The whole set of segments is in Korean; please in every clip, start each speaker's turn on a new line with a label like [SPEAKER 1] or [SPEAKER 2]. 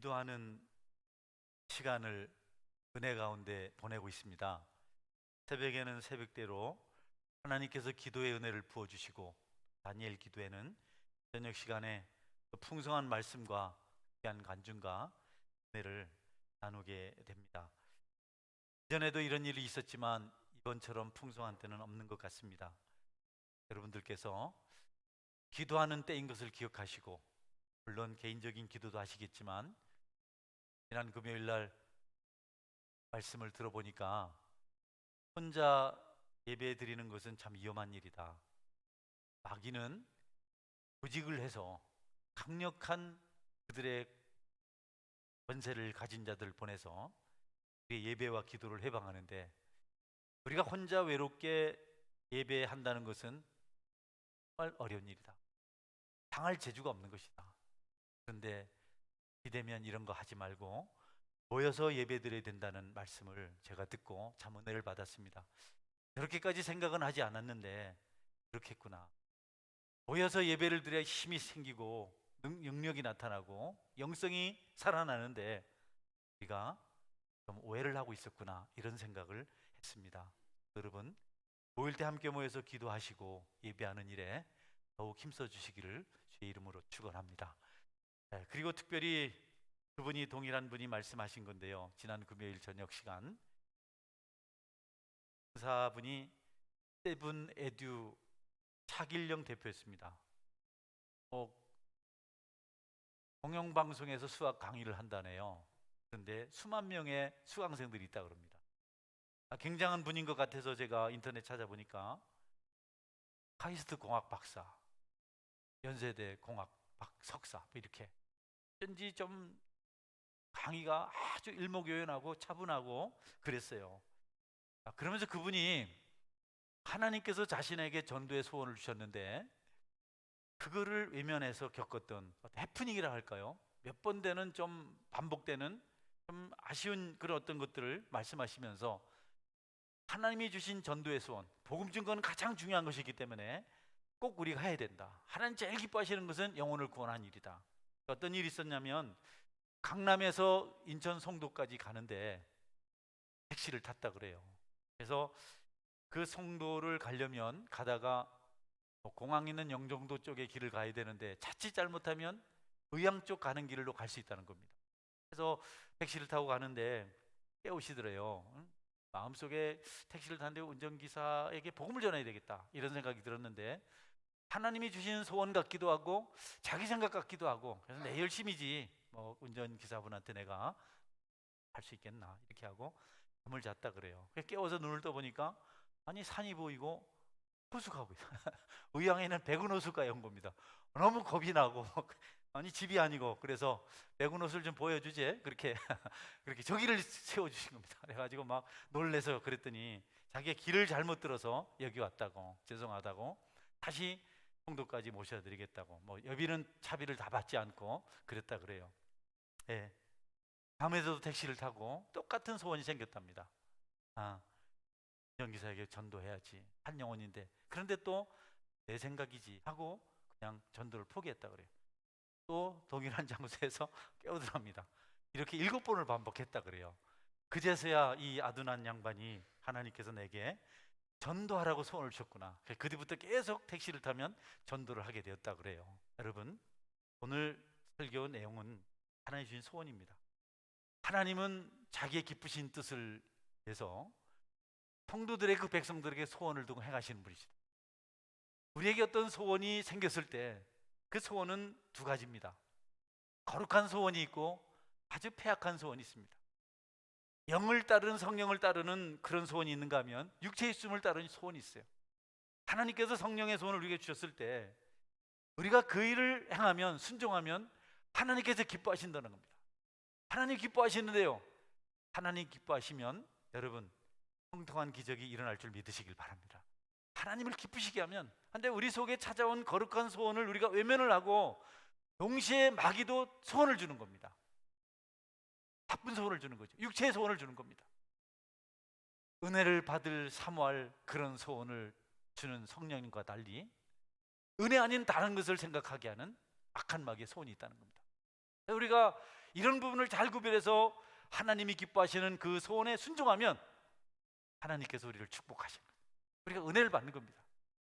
[SPEAKER 1] 기도하는 시간을 은혜 가운데 보내고 있습니다. 새벽에는 새벽대로 하나님께서 기도의 은혜를 부어주시고, 다니엘 기도에는 저녁 시간에 풍성한 말씀과 귀한 간증과 은혜를 나누게 됩니다. 이전에도 이런 일이 있었지만 이번처럼 풍성한 때는 없는 것 같습니다. 여러분들께서 기도하는 때인 것을 기억하시고, 물론 개인적인 기도도 하시겠지만 지난 금요일 날 말씀을 들어보니까 혼자 예배 드리는 것은 참 위험한 일이다. 마귀는 조직을 해서 강력한 그들의 권세를 가진 자들을 보내서 우리의 예배와 기도를 해방하는데, 우리가 혼자 외롭게 예배한다는 것은 정말 어려운 일이다. 당할 재주가 없는 것이다. 그런데 기대면 이런 거 하지 말고 모여서 예배드려야 된다는 말씀을 제가 듣고 참 은혜를 받았습니다. 그렇게까지 생각은 하지 않았는데 그렇겠구나. 모여서 예배를 드려야 힘이 생기고 능력이 나타나고 영성이 살아나는데 우리가 좀 오해를 하고 있었구나, 이런 생각을 했습니다. 여러분, 모일 때 함께 모여서 기도하시고 예배하는 일에 더욱 힘써 주시기를 주의 이름으로 축원합니다. 그리고 특별히 그분이 동일한 분이 말씀하신 건데요, 지난 금요일 저녁 시간 사분이 세븐 에듀 차길령 대표였습니다. 공영방송에서 수학 강의를 한다네요. 그런데 수만 명의 수강생들이 있다 그럽니다. 굉장한 분인 것 같아서 제가 인터넷 찾아보니까 카이스트 공학 박사, 연세대 공학 석사, 이렇게 어쩐지 좀 강의가 아주 일목요연하고 차분하고 그랬어요. 그러면서 그분이 하나님께서 자신에게 전도의 소원을 주셨는데 그거를 외면해서 겪었던 해프닝이라 할까요? 몇 번 되는 좀 반복되는 좀 아쉬운 그런 어떤 것들을 말씀하시면서 하나님이 주신 전도의 소원, 복음 증거는 가장 중요한 것이기 때문에 꼭 우리가 해야 된다. 하나님 제일 기뻐하시는 것은 영혼을 구원하는 일이다. 어떤 일이 있었냐면 강남에서 인천 송도까지 가는데 택시를 탔다 그래요. 그래서 그 송도를 가려면 가다가 공항 있는 영종도 쪽의 길을 가야 되는데 자칫 잘못하면 의양 쪽 가는 길로 갈 수 있다는 겁니다. 그래서 택시를 타고 가는데 깨우시더래요. 마음속에 택시를 타는데 운전기사에게 복음을 전해야 되겠다, 이런 생각이 들었는데 하나님이 주신 소원 같기도 하고 자기 생각 같기도 하고, 그래서 내 열심이지 뭐 운전기사분한테 내가 할 수 있겠나 이렇게 하고 잠을 잤다 그래요. 깨워서 눈을 떠보니까 아니 산이 보이고 호수가 보여. 의왕에는 백운호수가 온 겁니다. 너무 겁이 나고 아니 집이 아니고, 그래서 백운호수를 좀 보여주지, 그렇게 그렇게 저기를 세워주신 겁니다. 그래가지고 막 놀래서 그랬더니 자기가 길을 잘못 들어서 여기 왔다고, 죄송하다고, 다시 송도까지 모셔드리겠다고, 뭐 여비는 차비를 다 받지 않고 그랬다 그래요. 예. 다음에도 택시를 타고 똑같은 소원이 생겼답니다. 운전기사에게 전도해야지, 한 영혼인데. 그런데 또 내 생각이지 하고 그냥 전도를 포기했다 그래요. 또 동일한 장소에서 깨우더랍니다. 이렇게 7번을 반복했다 그래요. 그제서야 이 아둔한 양반이 하나님께서 내게 전도하라고 소원을 주셨구나. 그 뒤부터 계속 택시를 타면 전도를 하게 되었다 그래요. 여러분, 오늘 설교 내용은 하나님 주신 소원입니다. 하나님은 자기의 기쁘신 뜻을 위해서 성도들의 그 백성들에게 소원을 두고 행하시는 분이시다. 우리에게 어떤 소원이 생겼을 때 그 소원은 두 가지입니다. 거룩한 소원이 있고 아주 폐악한 소원이 있습니다. 영을 따르는, 성령을 따르는 그런 소원이 있는가 하면 육체의 있음을 따르는 소원이 있어요. 하나님께서 성령의 소원을 우리에게 주셨을 때 우리가 그 일을 행하면, 순종하면 하나님께서 기뻐하신다는 겁니다. 하나님 기뻐하시는데요, 하나님 기뻐하시면 여러분 형통한 기적이 일어날 줄 믿으시길 바랍니다. 하나님을 기쁘시게 하면, 근데 우리 속에 찾아온 거룩한 소원을 우리가 외면을 하고 동시에 마귀도 소원을 주는 겁니다. 나쁜 소원을 주는 거죠. 육체의 소원을 주는 겁니다. 은혜를 받을 사모할 그런 소원을 주는 성령님과 달리 은혜 아닌 다른 것을 생각하게 하는 악한 마귀의 소원이 있다는 겁니다. 우리가 이런 부분을 잘 구별해서 하나님이 기뻐하시는 그 소원에 순종하면 하나님께서 우리를 축복하시는 거예요. 우리가 은혜를 받는 겁니다.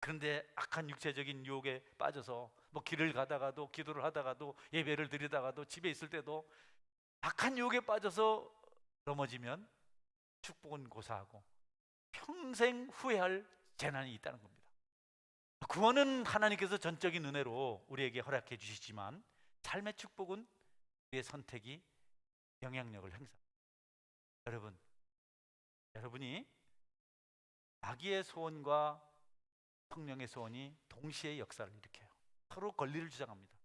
[SPEAKER 1] 그런데 악한 육체적인 유혹에 빠져서 뭐 길을 가다가도, 기도를 하다가도, 예배를 드리다가도, 집에 있을 때도 악한 유혹에 빠져서 넘어지면 축복은 고사하고 평생 후회할 재난이 있다는 겁니다. 구원은 하나님께서 전적인 은혜로 우리에게 허락해 주시지만 삶의 축복은 우리의 선택이 영향력을 행사합니다. 여러분이 마귀의 소원과 성령의 소원이 동시에 역사를 일으켜요. 서로 권리를 주장합니다.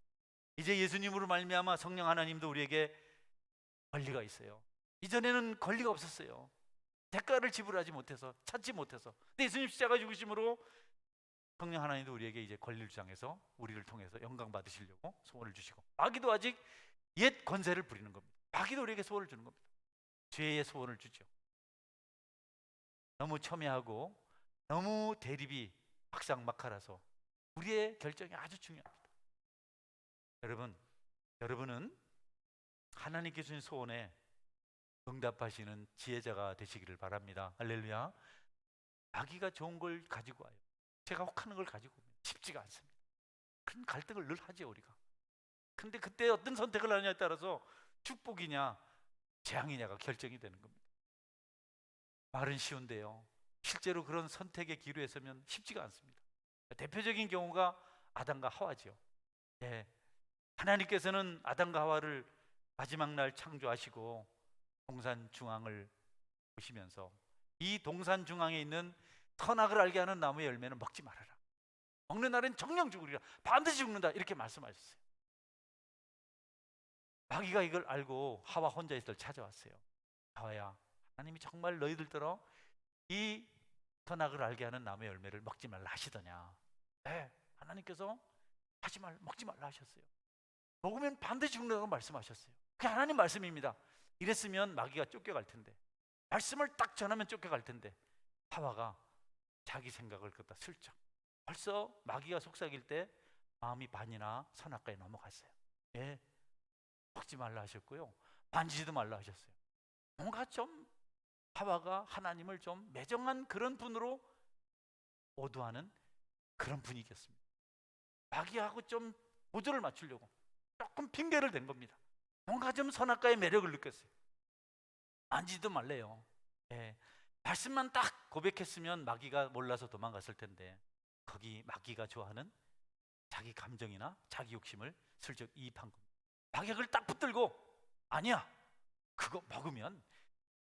[SPEAKER 1] 이제 예수님으로 말미암아 성령 하나님도 우리에게 권리가 있어요. 이전에는 권리가 없었어요. 대가를 지불하지 못해서, 찾지 못해서. 근데 예수님 십자가 죽으심으로 성령 하나님도 우리에게 이제 권리를 주장해서 우리를 통해서 영광 받으시려고 소원을 주시고, 마귀도 아직 옛 권세를 부리는 겁니다. 마귀도 우리에게 소원을 주는 겁니다. 죄의 소원을 주죠. 너무 첨예하고 너무 대립이 막상막하라서 우리의 결정이 아주 중요합니다. 여러분은 하나님께 주신 소원에 응답하시는 지혜자가 되시기를 바랍니다. 할렐루야. 마귀가 좋은 걸 가지고 와요. 제가 혹하는 걸 가지고 오면 쉽지가 않습니다. 큰 갈등을 늘 하죠, 우리가. 근데 그때 어떤 선택을 하느냐에 따라서 축복이냐 재앙이냐가 결정이 되는 겁니다. 말은 쉬운데요, 실제로 그런 선택의 기로에 서면 쉽지가 않습니다. 대표적인 경우가 아담과 하와죠. 네. 하나님께서는 아담과 하와를 마지막 날 창조하시고 동산 중앙을 보시면서 이 동산 중앙에 있는 선악을 알게 하는 나무의 열매는 먹지 말아라. 먹는 날은 정령 죽으리라. 반드시 죽는다. 이렇게 말씀하셨어요. 마귀가 이걸 알고 하와 혼자 있을 때 찾아왔어요. 하와야, 하나님이 정말 너희들더러 이 선악을 알게 하는 나무의 열매를 먹지 말라 하시더냐. 네, 하나님께서 먹지 말라 하셨어요. 먹으면 반드시 죽는다고 말씀하셨어요. 그게 하나님 말씀입니다. 이랬으면 마귀가 쫓겨갈 텐데, 말씀을 딱 전하면 쫓겨갈 텐데, 하와가 자기 생각을 걷다 슬쩍, 벌써 마귀가 속삭일 때 마음이 반이나 선악과에 넘어갔어요. 예, 먹지 말라 하셨고요, 만지지도 말라 하셨어요. 뭔가 좀 하와가 하나님을 좀 매정한 그런 분으로 오도하는 그런 분위기였습니다. 마귀하고 좀 모조를 맞추려고 조금 핑계를 댄 겁니다. 뭔가 좀 선악과의 매력을 느꼈어요. 만지지도 말래요. 예, 말씀만 딱 고백했으면 마귀가 몰라서 도망갔을 텐데, 거기 마귀가 좋아하는 자기 감정이나 자기 욕심을 슬쩍 이입한 겁니다. 마귀가 그걸 딱 붙들고, 아니야, 그거 먹으면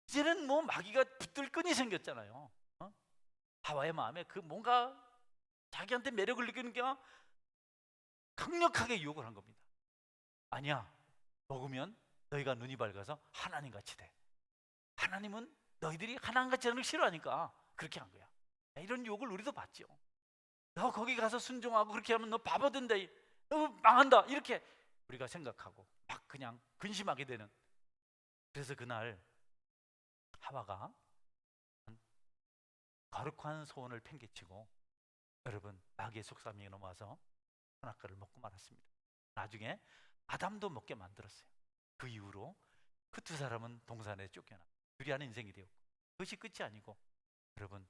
[SPEAKER 1] 이제는 뭐 마귀가 붙들 끈이 생겼잖아요. 하와의 마음에 그 뭔가 자기한테 매력을 느끼는 게 강력하게 유혹을 한 겁니다. 아니야, 먹으면 너희가 눈이 밝아서 하나님같이 돼. 하나님은 너희들이 하나님같이 하는 걸 싫어하니까 그렇게 한 거야. 이런 유혹을 우리도 받죠. 너 거기 가서 순종하고 그렇게 하면 너 바보 된다, 너 망한다, 이렇게 우리가 생각하고 막 그냥 근심하게 되는. 그래서 그날 하와가 거룩한 소원을 팽개치고, 여러분, 마귀의 속삭임에 넘어와서 선악과를 먹고 말았습니다. 나중에 아담도 먹게 만들었어요. 그 이후로 그 두 사람은 동산에 쫓겨나 유리한 인생이 되었고, 그것이 끝이 아니고, 여러분,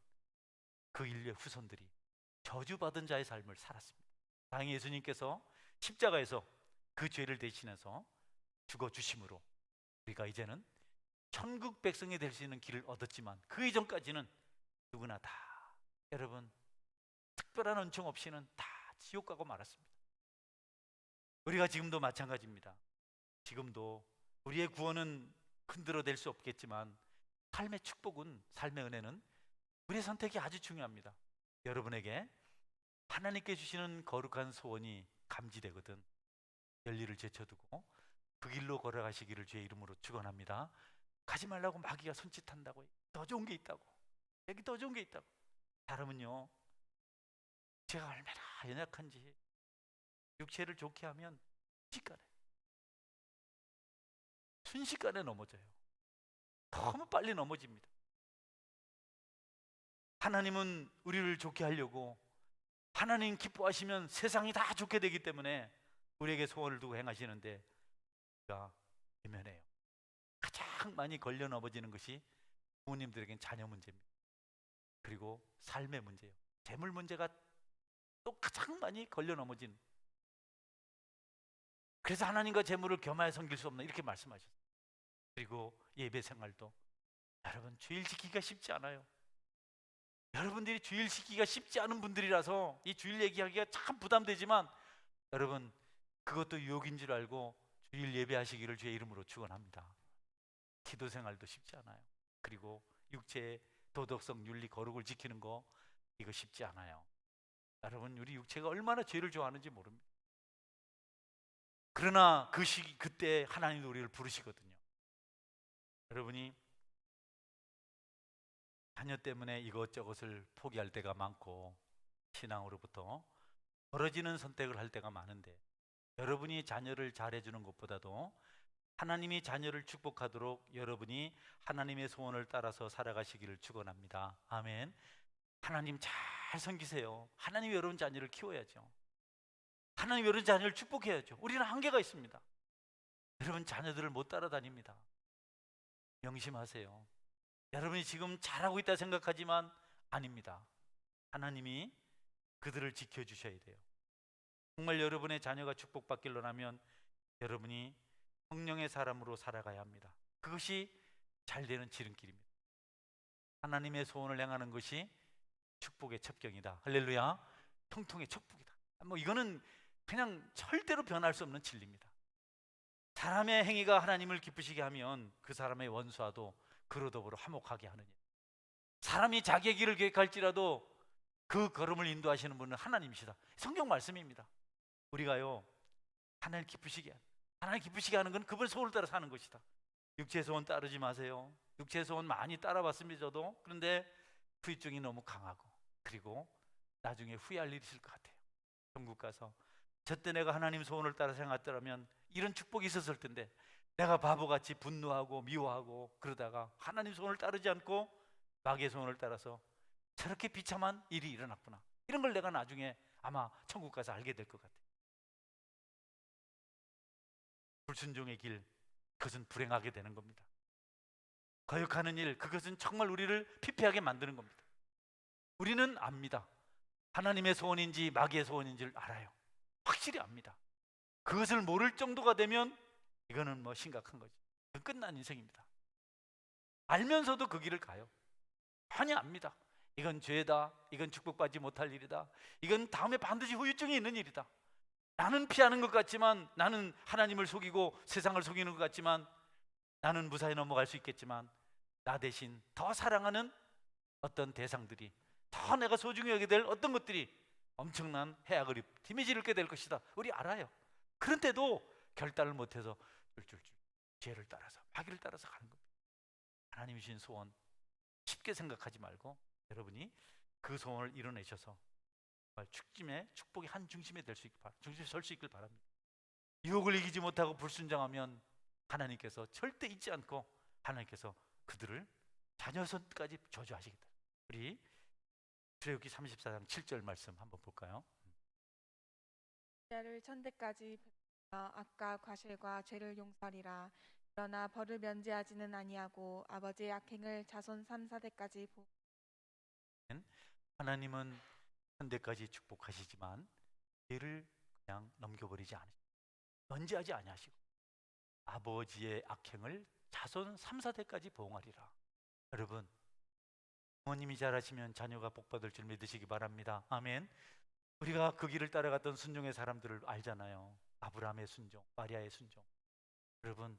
[SPEAKER 1] 그 인류의 후손들이 저주받은 자의 삶을 살았습니다. 다행히 예수님께서 십자가에서 그 죄를 대신해서 죽어주심으로 우리가 이제는 천국 백성이 될 수 있는 길을 얻었지만, 그 이전까지는 누구나 다, 여러분, 특별한 은총 없이는 다 지옥 가고 말았습니다. 우리가 지금도 마찬가지입니다. 지금도 우리의 구원은 흔들어댈 수 없겠지만 삶의 축복은, 삶의 은혜는 우리의 선택이 아주 중요합니다. 여러분에게 하나님께 주시는 거룩한 소원이 감지되거든 열리를 제쳐두고 그 길로 걸어가시기를 주의 이름으로 축원합니다. 가지 말라고 마귀가 손짓한다고, 더 좋은 게 있다고, 여기 더 좋은 게 있다고. 사람은요, 제가 얼마나 연약한지 육체를 좋게 하면 순식간에 넘어져요. 너무 빨리 넘어집니다. 하나님은 우리를 좋게 하려고, 하나님 기뻐하시면 세상이 다 좋게 되기 때문에 우리에게 소원을 두고 행하시는데, 우리가 외면해요. 가장 많이 걸려 넘어지는 것이 부모님들에겐 자녀 문제입니다. 그리고 삶의 문제예요. 재물 문제가 또 가장 많이 걸려 넘어진. 그래서 하나님과 재물을 겸하여 섬길 수 없나 이렇게 말씀하셨어요. 그리고 예배 생활도 여러분 주일 지키기가 쉽지 않아요. 여러분들이 주일 지키기가 쉽지 않은 분들이라서 이 주일 얘기하기가 참 부담되지만 여러분 그것도 유혹인 줄 알고 주일 예배하시기를 주의 이름으로 축원합니다. 기도 생활도 쉽지 않아요. 그리고 육체의 도덕성, 윤리, 거룩을 지키는 거 이거 쉽지 않아요. 여러분 우리 육체가 얼마나 죄를 좋아하는지 모릅니다. 그러나 그 시기 그때 하나님도 우리를 부르시거든요. 여러분이 자녀 때문에 이것저것을 포기할 때가 많고 신앙으로부터 벌어지는 선택을 할 때가 많은데 여러분이 자녀를 잘해주는 것보다도 하나님이 자녀를 축복하도록 여러분이 하나님의 소원을 따라서 살아가시기를 축원합니다. 아멘. 하나님 잘 섬기세요. 하나님이 여러분 자녀를 키워야죠. 하나님이 여러분 자녀를 축복해야죠. 우리는 한계가 있습니다. 여러분 자녀들을 못 따라다닙니다. 명심하세요. 여러분이 지금 잘하고 있다 생각하지만 아닙니다. 하나님이 그들을 지켜주셔야 돼요. 정말 여러분의 자녀가 축복받기를 원하면 여러분이 성령의 사람으로 살아가야 합니다. 그것이 잘 되는 지름길입니다. 하나님의 소원을 행하는 것이 축복의 첩경이다. 할렐루야. 통통의 축복이다. 뭐 이거는 그냥 절대로 변할 수 없는 진리입니다. 사람의 행위가 하나님을 기쁘시게 하면 그 사람의 원수와도 그로 더불어 화목하게 하느니 사람이 자기의 길을 계획할지라도 그 걸음을 인도하시는 분은 하나님이시다. 성경 말씀입니다. 우리가요 하나님 기쁘시게 하는 건 그분의 소원을 따라 사는 것이다. 육체의 소원 따르지 마세요. 육체의 소원 많이 따라봤습니다. 저도. 그런데 후유증이 너무 강하고 그리고 나중에 후회할 일이 있을 것 같아요. 천국 가서 저때 내가 하나님 소원을 따라 생각했더라면 이런 축복이 있었을 텐데 내가 바보같이 분노하고 미워하고 그러다가 하나님 소원을 따르지 않고 마귀의 소원을 따라서 저렇게 비참한 일이 일어났구나. 이런 걸 내가 나중에 아마 천국 가서 알게 될 것 같아요. 불순종의 길, 그것은 불행하게 되는 겁니다. 거역하는 일, 그것은 정말 우리를 피폐하게 만드는 겁니다. 우리는 압니다. 하나님의 소원인지 마귀의 소원인지를 알아요. 확실히 압니다. 그것을 모를 정도가 되면 이거는 뭐 심각한 거죠. 끝난 인생입니다. 알면서도 그 길을 가요. 환히 압니다. 이건 죄다. 이건 축복받지 못할 일이다. 이건 다음에 반드시 후유증이 있는 일이다. 나는 피하는 것 같지만, 나는 하나님을 속이고 세상을 속이는 것 같지만, 나는 무사히 넘어갈 수 있겠지만 나 대신 더 사랑하는 어떤 대상들이, 더 내가 소중히 여기게 될 어떤 것들이 엄청난 해악을 디미지를 입게 될 것이다. 우리 알아요. 그런데도 결단을 못해서 줄줄줄 죄를 따라서 마귀를 따라서 가는 겁니다. 하나님이 주신 소원 쉽게 생각하지 말고 여러분이 그 소원을 이뤄내셔서 축짐의 축복의 한 중심에 중심에 설 수 있길 바랍니다. 유혹을 이기지 못하고 불순종하면 하나님께서 절대 잊지 않고 하나님께서 그들을 자녀 손까지 저주하시겠다. 우리 출애굽기 34장 7절 말씀 한번 볼까요?
[SPEAKER 2] 자를 천대까지 베풀며 악과 과실과 죄를 용서하리라. 그러나 벌을 면제하지는 아니하고 아버지의 악행을 자손 3, 4대까지
[SPEAKER 1] 하나님은 현대까지 축복하시지만 죄를 그냥 넘겨버리지 않으시고 면제하지 아니하시고 아버지의 악행을 자손 3, 4대까지 보응하리라. 여러분 부모님이 잘하시면 자녀가 복받을 줄 믿으시기 바랍니다. 아멘. 우리가 그 길을 따라갔던 순종의 사람들을 알잖아요. 아브라함의 순종, 마리아의 순종. 여러분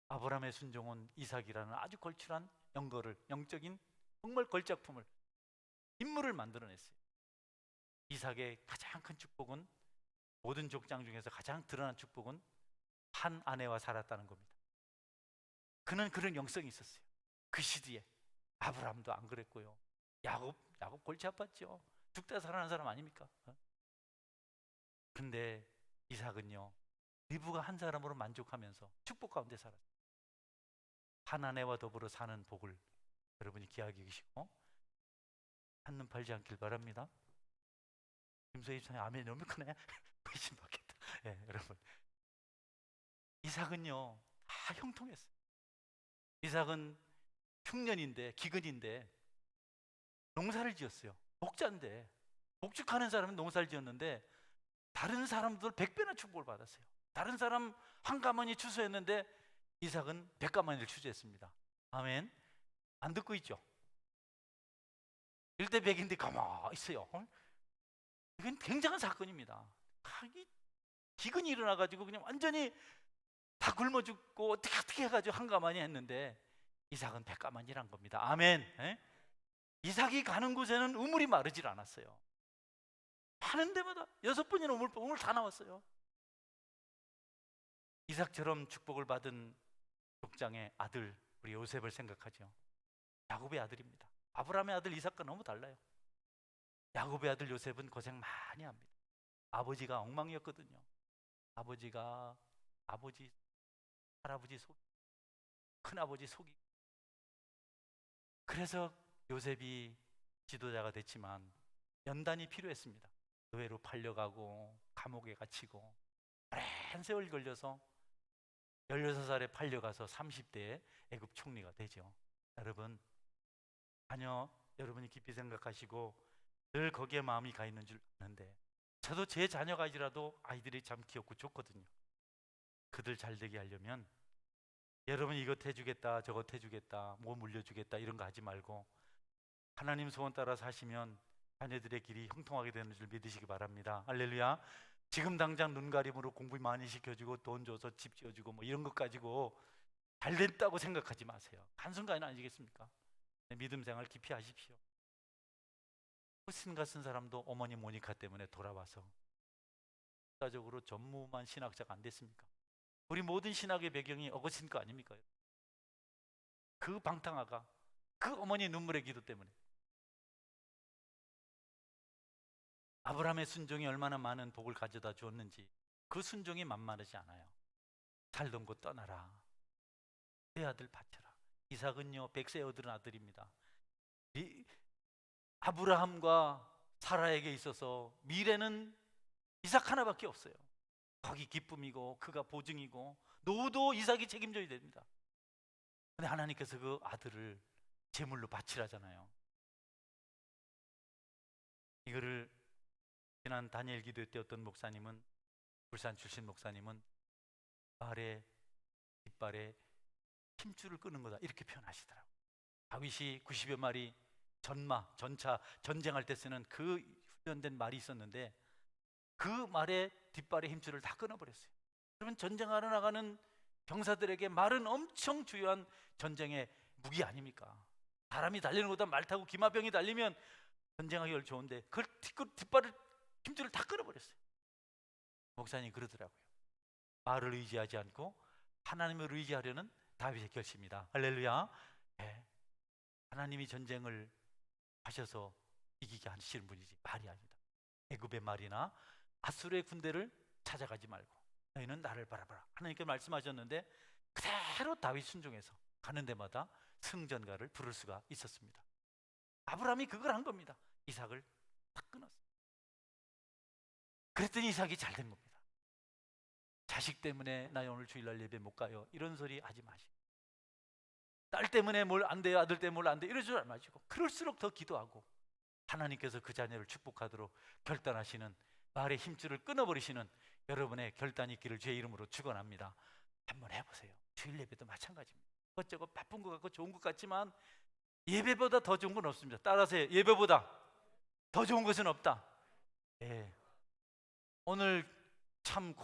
[SPEAKER 1] 아브라함의 순종은 이삭이라는 아주 걸출한 영적인 정말 걸작품을, 인물을 만들어냈어요. 이삭의 가장 큰 축복은, 모든 족장 중에서 가장 드러난 축복은 한 아내와 살았다는 겁니다. 그는 그런 영성이 있었어요. 그 시대에 아브라함도 안 그랬고요. 야곱 골치 아팠죠. 죽다 살아난 사람 아닙니까? 근데 이삭은요 리브가 한 사람으로 만족하면서 축복 가운데 살았어요. 한 아내와 더불어 사는 복을 여러분이 기하게 계시고 한눈 팔지 않길 바랍니다. 김서희 입장에 아멘 너무 크네. 의심 받겠다. 예, 여러분 이삭은요 다 형통했어요. 이삭은 흉년인데, 기근인데 농사를 지었어요. 목자인데, 목축하는 사람은 농사를 지었는데 다른 사람들 100배나 축복을 받았어요. 다른 사람 한 가마니 추수했는데 이삭은 100가마니를 추수했습니다. 아멘. 안 듣고 있죠? 1대 100인데 가만히 있어요. 이건 굉장한 사건입니다. 기근이 일어나가지고 그냥 완전히 다 굶어 죽고 어떻게 해가지고 한 가마니 했는데 이삭은 100가마니란 겁니다. 아멘. 에? 이삭이 가는 곳에는 우물이 마르질 않았어요. 하는 데마다 6번이나 우물 다 나왔어요. 이삭처럼 축복을 받은 족장의 아들 우리 요셉을 생각하죠. 야곱의 아들입니다. 아브라함의 아들 이삭과 너무 달라요. 야곱의 아들 요셉은 고생 많이 합니다. 아버지가 엉망이었거든요. 아버지, 할아버지 속, 큰아버지 속이. 그래서 요셉이 지도자가 됐지만 연단이 필요했습니다. 교회로 팔려가고 감옥에 갇히고 오랜 세월 걸려서 16살에 팔려가서 30대에 애굽 총리가 되죠. 여러분, 자녀 여러분이 깊이 생각하시고 늘 거기에 마음이 가 있는 줄 아는데 저도 제 자녀가 아니라도 아이들이 참 귀엽고 좋거든요. 그들 잘 되게 하려면 여러분이 이것 해주겠다 저것 해주겠다 뭐 물려주겠다 이런 거 하지 말고 하나님 소원 따라 사시면 자녀들의 길이 형통하게 되는 줄 믿으시기 바랍니다. 할렐루야. 지금 당장 눈가림으로 공부 많이 시켜주고 돈 줘서 집 지어주고 뭐 이런 것 가지고 잘 됐다고 생각하지 마세요. 한순간은 아니겠습니까? 믿음 생활 깊이 하십시오. 호신 같은 사람도 어머니 모니카 때문에 돌아와서 국가적으로 전무후무한 신학자가 안 됐습니까? 우리 모든 신학의 배경이 어거스틴 거 아닙니까? 그 방탕아가 그 어머니 눈물의 기도 때문에 아브라함의 순종이 얼마나 많은 복을 가져다 주었는지 그 순종이 만만하지 않아요. 살던 곳 떠나라. 내 아들 바쳐라. 이삭은요 100세 얻은 아들입니다. 아브라함과 사라에게 있어서 미래는 이삭 하나밖에 없어요. 거기 기쁨이고 그가 보증이고 노후도 이삭이 책임져야 됩니다. 근데 하나님께서 그 아들을 제물로 바치라잖아요. 이거를 지난 다니엘 기도 때 어떤 목사님은 울산 출신 목사님은 깃발에 힘줄을 끄는 거다 이렇게 표현하시더라고요. 다윗이 90여 마리 전차 전쟁할 때 쓰는 그 훈련된 말이 있었는데 그 말의 뒷발의 힘줄을 다 끊어버렸어요. 그러면 전쟁하러 나가는 병사들에게 말은 엄청 중요한 전쟁의 무기 아닙니까? 사람이 달리는 것보다 말 타고 기마병이 달리면 전쟁하기 좋은데 그걸 뒷발을 힘줄을 다 끊어버렸어요. 목사님이 그러더라고요. 말을 의지하지 않고 하나님을 의지하려는 다윗의 결심이다. 할렐루야. 네. 하나님이 전쟁을 하셔서 이기게 하시는 분이지 말이 아니다. 애굽의 말이나 아수르의 군대를 찾아가지 말고 너희는 나를 바라봐라. 하나님께 말씀하셨는데 그대로 다윗 순종해서 가는 데마다 승전가를 부를 수가 있었습니다. 아브라함이 그걸 한 겁니다. 이삭을 딱 끊었어요. 그랬더니 이삭이 잘 된 겁니다. 자식 때문에 나 오늘 주일날 예배 못 가요 이런 소리 하지 마시고 딸 때문에 뭘 안 돼요 아들 때문에 뭘 안 돼요 이러지 마시고 그럴수록 더 기도하고 하나님께서 그 자녀를 축복하도록 결단하시는 말의 힘줄을 끊어버리시는 여러분의 결단이 있기를 주의 이름으로 축원합니다. 한번 해보세요. 주일 예배도 마찬가지입니다. 그것저것 바쁜 것 같고 좋은 것 같지만 예배보다 더 좋은 건 없습니다. 따라서 예배보다 더 좋은 것은 없다. 예. 오늘 참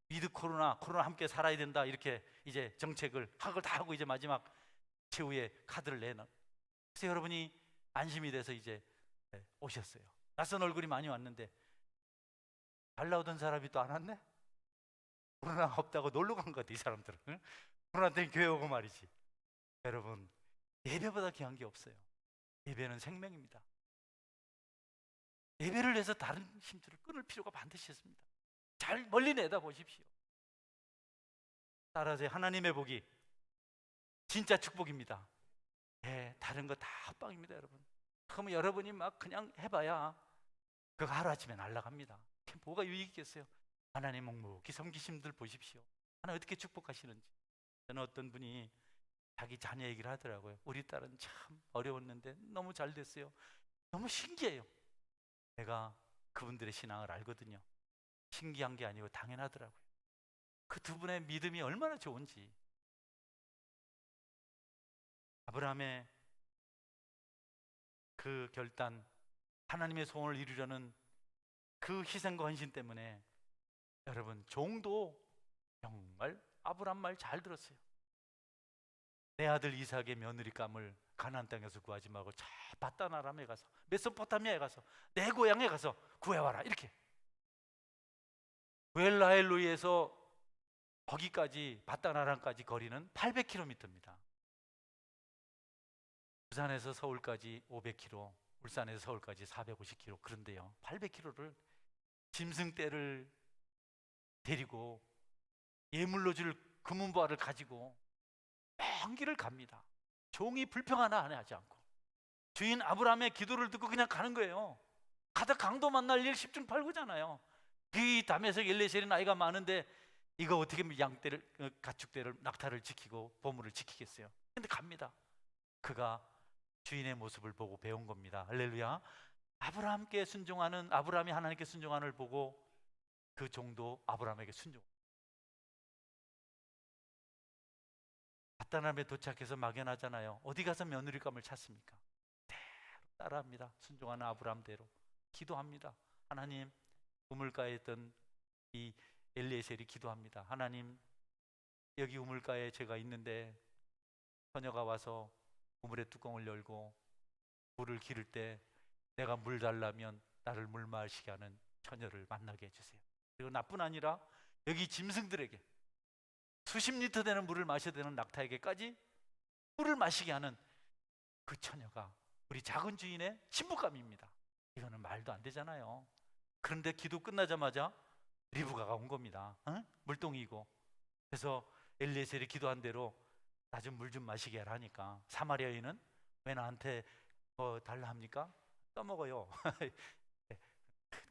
[SPEAKER 1] 위드 코로나 함께 살아야 된다 이렇게 이제 정책을 한 걸 다 하고 이제 마지막 최후의 카드를 내는 그래서 여러분이 안심이 돼서 이제 오셨어요. 낯선 얼굴이 많이 왔는데 잘 나오던 사람이 또 안 왔네? 코로나 없다고 놀러 간 것 같아 이 사람들은. 응? 코로나 때문에 교회 오고 말이지. 여러분 예배보다 귀한 게 없어요. 예배는 생명입니다. 예배를 위해서 다른 힘줄을 끊을 필요가 반드시 있습니다. 잘 멀리 내다보십시오. 따라서 하나님의 복이 진짜 축복입니다. 다른 거 다 헛방입니다 여러분. 그러면 여러분이 막 그냥 해봐야 그거 하루아침에 날아갑니다. 뭐가 유익이 있겠어요? 하나님 묵묵히 섬기심들 보십시오. 하나님 어떻게 축복하시는지. 저는 어떤 분이 자기 자녀 얘기를 하더라고요. 우리 딸은 참 어려웠는데 너무 잘 됐어요. 너무 신기해요. 내가 그분들의 신앙을 알거든요. 신기한 게 아니고 당연하더라고요. 그 두 분의 믿음이 얼마나 좋은지. 아브라함의 그 결단, 하나님의 소원을 이루려는 그 희생과 헌신 때문에 여러분, 종도 정말 아브라함 말 잘 들었어요. 내 아들 이삭의 며느리감을 가나안 땅에서 구하지 말고 저 바단 아람에 가서, 메소포타미아에 가서, 내 고향에 가서 구해와라, 이렇게. 웰라헬로이에서 거기까지, 바단 아람까지 거리는 800km입니다. 부산에서 서울까지 500km, 울산에서 서울까지 450km. 그런데요, 800km를 짐승떼를 데리고 예물로 줄 금은보화를 가지고 먼 길을 갑니다. 종이 불평 하나 하지 않고 주인 아브라함의 기도를 듣고 그냥 가는 거예요. 가다 강도 만날 일 10중 8구잖아요. 그 담에색 엘리에셀이 나이가 많은데 이거 어떻게 양떼를, 가축떼를, 낙타를 지키고 보물을 지키겠어요. 근데 갑니다. 그가 주인의 모습을 보고 배운 겁니다. 할렐루야. 아브라함께 순종하는, 아브라함이 하나님께 순종하는 걸 보고 그 종도 아브라함에게 순종. 바다남에 도착해서 막연하잖아요. 어디 가서 며느리감을 찾습니까? 대로 따라합니다. 순종하는 아브라함대로 기도합니다. 하나님, 우물가에 있던 이 엘리에셀이 기도합니다. 하나님, 여기 우물가에 제가 있는데 처녀가 와서 우물의 뚜껑을 열고 물을 기를 때 내가 물 달라면 나를 물 마시게 하는 처녀를 만나게 해주세요. 그리고 나뿐 아니라 여기 짐승들에게, 수십 리터 되는 물을 마셔야 되는 낙타에게까지 물을 마시게 하는 그 처녀가 우리 작은 주인의 신부감입니다. 이거는 말도 안 되잖아요. 그런데 기도 끝나자마자 리브가가 온 겁니다. 물동이고. 그래서 엘리에셀이 기도한 대로 나 좀 물 좀 마시게 하라 하니까 사마리아 여인은 왜 나한테 달라 합니까? 떠먹어요.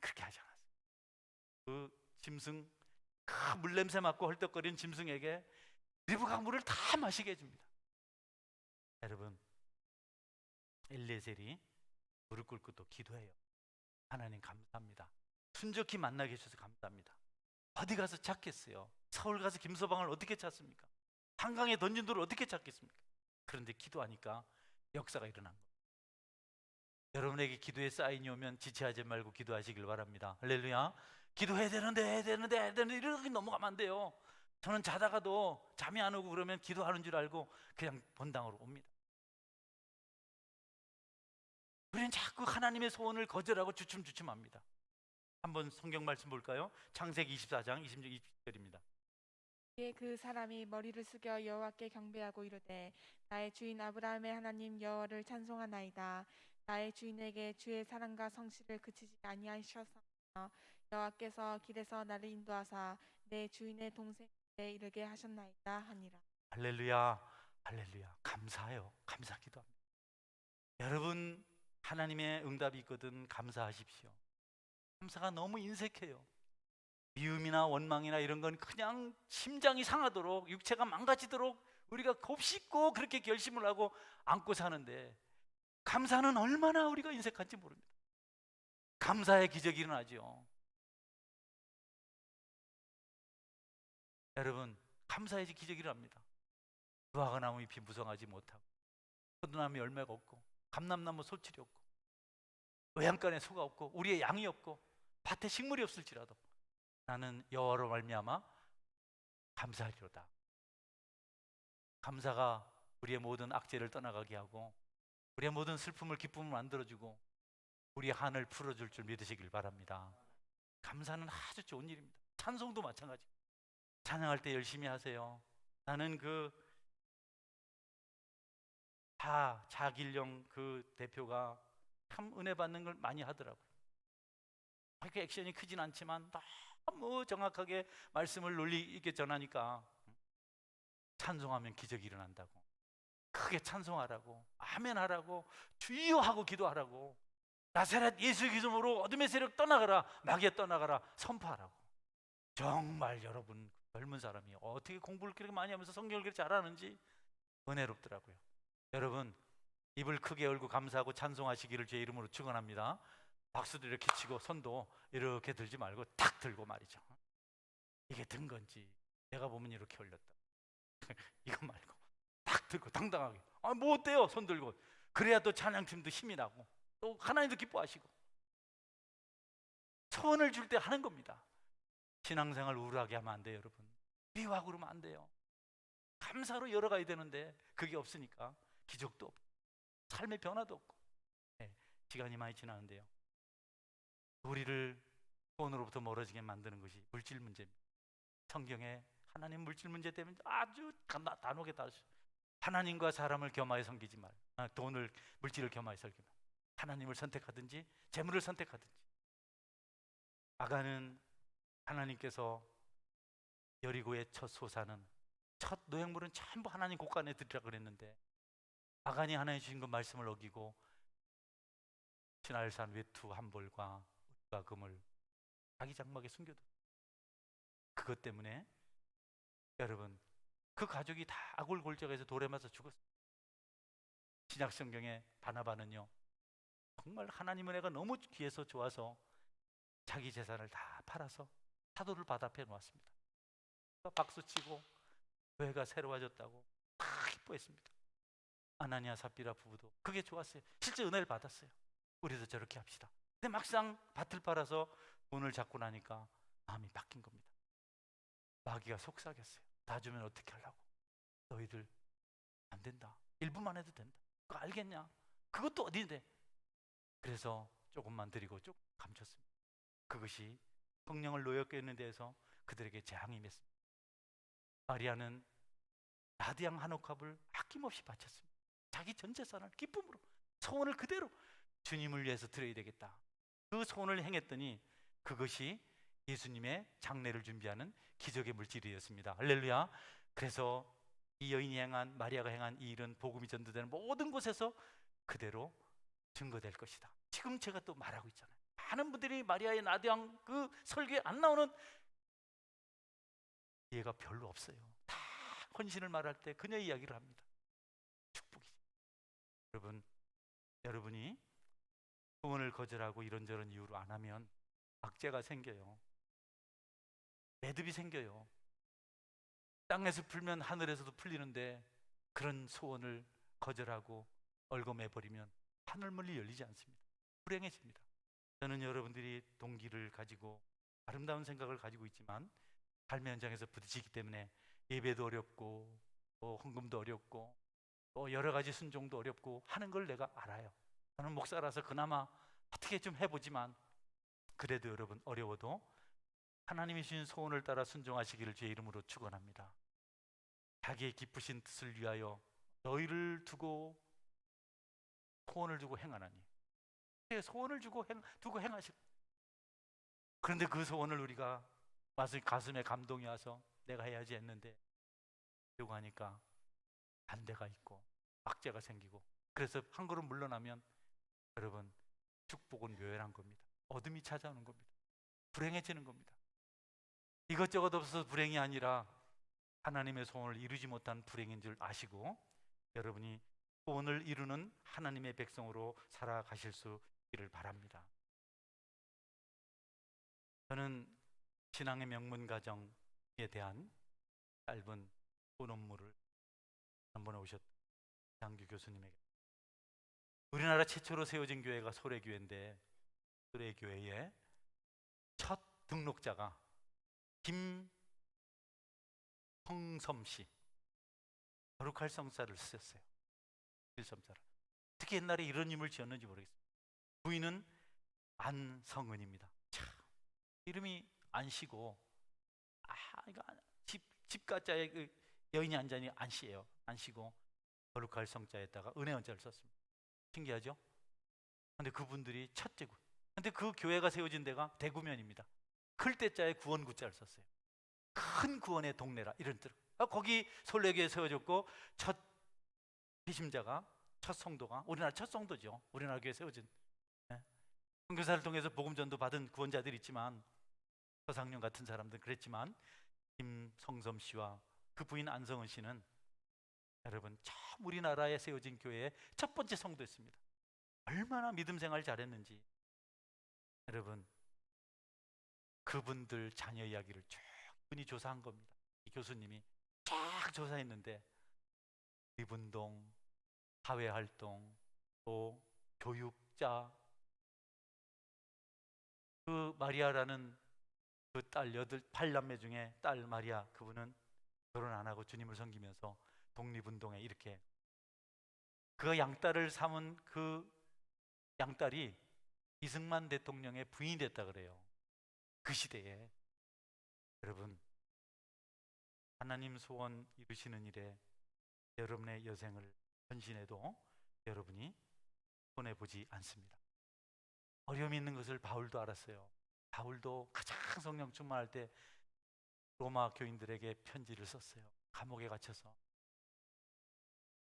[SPEAKER 1] 그렇게 하지 않았어요. 그 짐승, 그 물냄새 맡고 헐떡거리는 짐승에게 리브가 물을 다 마시게 해줍니다. 여러분, 엘리에셀이 무릎 꿇고 또 기도해요. 하나님 감사합니다. 순적히 만나게 해주셔서 감사합니다. 어디 가서 찾겠어요? 서울 가서 김서방을 어떻게 찾습니까? 한강에 던진 돌을 어떻게 찾겠습니까? 그런데 기도하니까 역사가 일어난 겁니다. 여러분에게 기도의 사인이 오면 지체하지 말고 기도하시길 바랍니다. 할렐루야. 기도해야 되는데 이렇게 넘어가면 안 돼요. 저는 자다가도 잠이 안 오고 그러면 기도하는 줄 알고 그냥 본당으로 옵니다. 우리는 자꾸 하나님의 소원을 거절하고 주춤주춤합니다. 한번 성경 말씀 볼까요? 창세기 24장 20절입니다.
[SPEAKER 2] 이에 그 사람이 머리를 숙여 여호와께 경배하고 이르되 나의 주인 아브라함의 하나님 여호와를 찬송하나이다. 나의 주인에게 주의 사랑과 성실을 그치지 아니하셨으며 여호와께서 길에서 나를 인도하사 내 주인의 동생에게 이르게 하셨나이다 하니라.
[SPEAKER 1] 할렐루야, 할렐루야. 감사해요. 감사 기도합니다. 여러분, 하나님의 응답이 있거든 감사하십시오. 감사가 너무 인색해요. 미움이나 원망이나 이런 건 그냥 심장이 상하도록, 육체가 망가지도록 우리가 곱씹고 그렇게 결심을 하고 안고 사는데, 감사는 얼마나 우리가 인색한지 모릅니다. 감사의 기적이 일어나죠. 여러분, 감사의 기적이 일어납니다. 무화과 나무 잎이 무성하지 못하고 포도나무 열매가 없고 감람나무 소출이 없고 외양간에 소가 없고 우리의 양이 없고 밭에 식물이 없을지라도 나는 여호와로 말미암아 감사하리로다. 감사가 우리의 모든 악재를 떠나가게 하고 우리의 모든 슬픔을 기쁨을 만들어주고 우리의 한을 풀어줄 줄 믿으시길 바랍니다. 감사는 아주 좋은 일입니다. 찬송도 마찬가지. 찬양할 때 열심히 하세요. 나는 그 자길령 그 대표가 참 은혜 받는 걸 많이 하더라고요. 그렇게 액션이 크진 않지만 너무 정확하게 말씀을 논리 있게 전하니까 찬송하면 기적이 일어난다고, 크게 찬송하라고, 아멘 하라고, 주여 하고 기도하라고, 나사렛 예수 이름으로 어둠의 세력 떠나가라, 마귀에 떠나가라 선포하라고. 정말 여러분 젊은 사람이 어떻게 공부를 그렇게 많이 하면서 성경을 그렇게 잘하는지 은혜롭더라고요. 여러분, 입을 크게 열고 감사하고 찬송하시기를 제 이름으로 축원합니다. 박수도 이렇게 치고 손도 이렇게 들지 말고 탁 들고 말이죠. 이게 든 건지 내가 보면 이렇게 올렸다. 이거 말고 탁 들고 당당하게. 뭐 어때요? 손 들고. 그래야 또 찬양팀도 힘이 나고 또 하나님도 기뻐하시고. 소원을 줄 때 하는 겁니다. 신앙생활 우울하게 하면 안 돼요, 여러분. 미워하고 그러면 안 돼요. 감사로 열어가야 되는데 그게 없으니까 기적도 없고 삶의 변화도 없고. 네, 시간이 많이 지나는데요, 우리를 소원으로부터 멀어지게 만드는 것이 물질 문제입니다. 성경에 하나님 물질 문제 때문에 아주 단호하게 다루죠. 하나님과 사람을 겸하여 섬기지 말. 돈을, 물질을 겸하여 섬기지 말. 하나님을 선택하든지 재물을 선택하든지. 아간은 하나님께서 여리고의 첫 소사는, 첫 노획물은 전부 하나님 곳간에 드리라 그랬는데 아간이 하나님 주신 그 말씀을 어기고 시날산 외투 한 벌과 은과 금을 자기 장막에 숨겨뒀어요. 그것 때문에 여러분, 그 가족이 다 아굴골절해서 돌에 맞아 죽었어요. 신약 성경에 바나바는요, 정말 하나님 은혜가 너무 귀해서 좋아서 자기 재산을 다 팔아서 사도를 바다 앞에 놓았습니다. 박수치고 교회가 새로워졌다고 다 기뻐했습니다. 아나니아 삽비라 부부도 그게 좋았어요. 실제 은혜를 받았어요. 우리도 저렇게 합시다. 근데 막상 밭을 팔아서 돈을 잡고 나니까 마음이 바뀐 겁니다. 마귀가 속삭였어요. 다 주면 어떻게 하려고? 너희들 안 된다. 일부만 해도 된다. 그거 알겠냐? 그것도 어딘데? 그래서 조금만 드리고 조금 감췄습니다. 그것이 성령을 노엽게 있는 데에서 그들에게 재앙이 맺습니다. 마리아는 라드양 한 옥합을 아낌없이 바쳤습니다. 자기 전 재산을 기쁨으로, 소원을 그대로 주님을 위해서 드려야 되겠다. 그 소원을 행했더니 그것이 예수님의 장례를 준비하는 기적의 물질이었습니다. 할렐루야. 그래서 이 여인이 행한, 마리아가 행한 이 일은 복음이 전도되는 모든 곳에서 그대로 증거될 것이다. 지금 제가 또 말하고 있잖아요. 많은 분들이 마리아의 나대왕 그 설교에 안 나오는 이해가 별로 없어요. 다 헌신을 말할 때 그녀의 이야기를 합니다. 축복이죠. 여러분, 여러분이 소원을 거절하고 이런저런 이유로 안 하면 악재가 생겨요. 매듭이 생겨요. 땅에서 풀면 하늘에서도 풀리는데 그런 소원을 거절하고 얽어매버리면 하늘문이 열리지 않습니다. 불행해집니다. 저는 여러분들이 동기를 가지고 아름다운 생각을 가지고 있지만 삶의 현장에서 부딪히기 때문에 예배도 어렵고 또 헌금도 어렵고 또 여러 가지 순종도 어렵고 하는 걸 내가 알아요. 저는 목사라서 그나마 어떻게 좀 해보지만 그래도 여러분, 어려워도 하나님이 주신 소원을 따라 순종하시기를 주의 이름으로 축원합니다. 자기의 기쁘신 뜻을 위하여 너희를 두고 소원을 두고 행하나니, 소원을 두고 행하실. 그런데 그 소원을 우리가 와서 가슴에 감동이 와서 내가 해야지 했는데 하려고 하니까 반대가 있고 악재가 생기고, 그래서 한 걸음 물러나면 여러분, 축복은 묘연한 겁니다. 어둠이 찾아오는 겁니다. 불행해지는 겁니다. 이것저것 없어서 불행이 아니라 하나님의 소원을 이루지 못한 불행인 줄 아시고 여러분이 소원을 이루는 하나님의 백성으로 살아가실 수 있기를 바랍니다. 저는 신앙의 명문 가정에 대한 짧은 논문을 한번에 오셨던 장규 교수님에게, 우리나라 최초로 세워진 교회가 소래교회인데 소래교회의 첫 등록자가 김성섬 씨, 거룩할 성자를 쓰셨어요. 일섬자를. 어떻게 옛날에 이런 이름을 지었는지 모르겠어요. 부인은 안성은입니다. 참, 이름이 안씨고, 이거 집가자에 그 여인이 앉아니 안씨예요. 안씨고 거룩할 성자에다가 은혜원자를 썼습니다. 신기하죠? 근데 그분들이 첫째 군. 근데 그 교회가 세워진 데가 대구면입니다. 클 때자에 구원구자를 썼어요. 큰 구원의 동네라, 이런 뜻. 거기 솔레교에 세워졌고 첫 회심자가, 첫 성도가, 우리나라 첫 성도죠. 우리나라 교회 세워진. 선교사를 통해서 복음 전도 받은 구원자들이 있지만, 서상령 같은 사람들 그랬지만 김성섬 씨와 그 부인 안성은 씨는 여러분 처음 우리나라에 세워진 교회의 첫 번째 성도였습니다. 얼마나 믿음 생활 잘했는지 여러분 그분들 자녀 이야기를 쭉 분이 조사한 겁니다. 이 교수님이 쫙 조사했는데 리분동, 사회활동, 또 교육자, 그 마리아라는 그 딸 여덟 8남매 중에 딸 마리아, 그분은 결혼 안 하고 주님을 섬기면서 독립운동에 이렇게 그 양딸을 삼은 그 양딸이 이승만 대통령의 부인이 됐다 그래요. 그 시대에 여러분 하나님 소원 이루시는 일에 여러분의 여생을 헌신해도 여러분이 손해보지 않습니다. 어려움이 있는 것을 바울도 알았어요. 바울도 가장 성령 충만할 때 로마 교인들에게 편지를 썼어요. 감옥에 갇혀서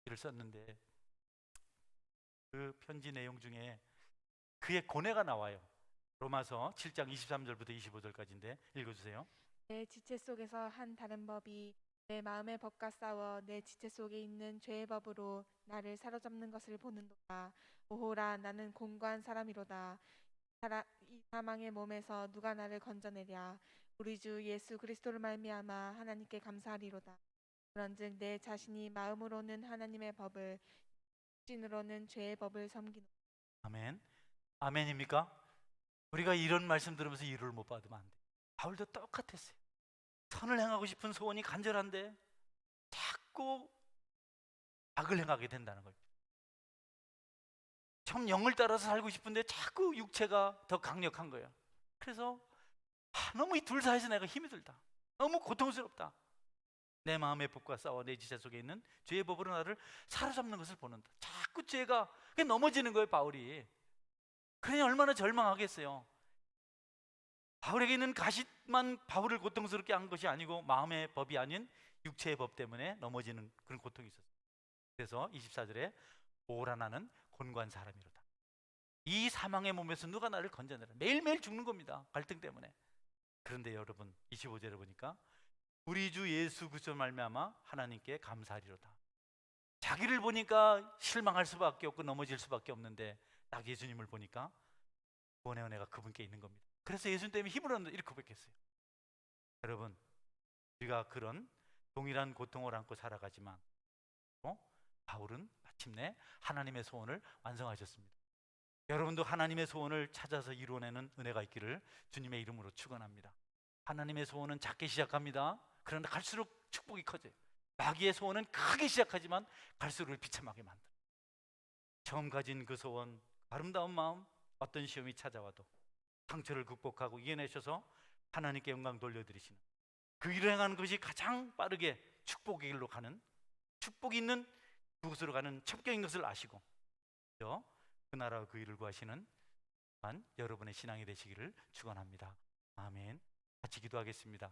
[SPEAKER 1] 편지를 썼는데 그 편지 내용 중에 그의 고뇌가 나와요. 로마서 7장 23절부터 25절까지인데 읽어주세요.
[SPEAKER 2] 내 지체 속에서 한 다른 법이 내 마음의 법과 싸워 내 지체 속에 있는 죄의 법으로 나를 사로잡는 것을 보는도다. 오호라, 나는 곤고한 사람이로다. 이 사망의 몸에서 누가 나를 건져내랴. 우리 주 예수 그리스도를 말미암아 하나님께 감사하리로다. 그런즉 내 자신이 마음으로는 하나님의 법을, 육신으로는 죄의 법을 섬기노.
[SPEAKER 1] 아멘. 아멘입니까? 우리가 이런 말씀 들으면서 위로를 못 받으면 안 돼. 바울도 똑같았어요. 선을 행하고 싶은 소원이 간절한데 자꾸 악을 행하게 된다는 거예요. 참 영을 따라서 살고 싶은데 자꾸 육체가 더 강력한 거예요. 그래서 너무 이 둘 사이에서 내가 힘이 들다. 너무 고통스럽다. 내 마음의 법과 싸워 내 지체 속에 있는 죄의 법으로 나를 사로잡는 것을 보는다. 자꾸 죄가 넘어지는 거예요, 바울이. 그러니 얼마나 절망하겠어요. 바울에게 있는 가시만 바울을 고통스럽게 한 것이 아니고 마음의 법이 아닌 육체의 법 때문에 넘어지는 그런 고통이 있었어요. 그래서 24절에 오라, 나는 곤고한 사람이로다. 이 사망의 몸에서 누가 나를 건져내라. 매일매일 죽는 겁니다, 갈등 때문에. 그런데 여러분 25절에 보니까 우리 주 예수 그리스도 말미암아 하나님께 감사하리로다. 자기를 보니까 실망할 수밖에 없고 넘어질 수밖에 없는데 딱 예수님을 보니까 구원의 은혜가 그분께 있는 겁니다. 그래서 예수님 때문에 힘을 얻는다 이렇게 고백했어요. 여러분 우리가 그런 동일한 고통을 안고 살아가지만 바울은 마침내 하나님의 소원을 완성하셨습니다. 여러분도 하나님의 소원을 찾아서 이루어내는 은혜가 있기를 주님의 이름으로 축원합니다. 하나님의 소원은 작게 시작합니다. 그런데 갈수록 축복이 커져요. 마귀의 소원은 크게 시작하지만 갈수록 비참하게 만들어요. 처음 가진 그 소원, 아름다운 마음, 어떤 시험이 찾아와도 상처를 극복하고 이겨내셔서 하나님께 영광 돌려드리시는 그 일을 행하는 것이 가장 빠르게 축복의 길로 가는, 축복이 있는 그곳으로 가는 첩경인 것을 아시고 그 나라와 그 일을 구하시는 여러분의 신앙이 되시기를 축원합니다. 아멘. 같이 기도하겠습니다.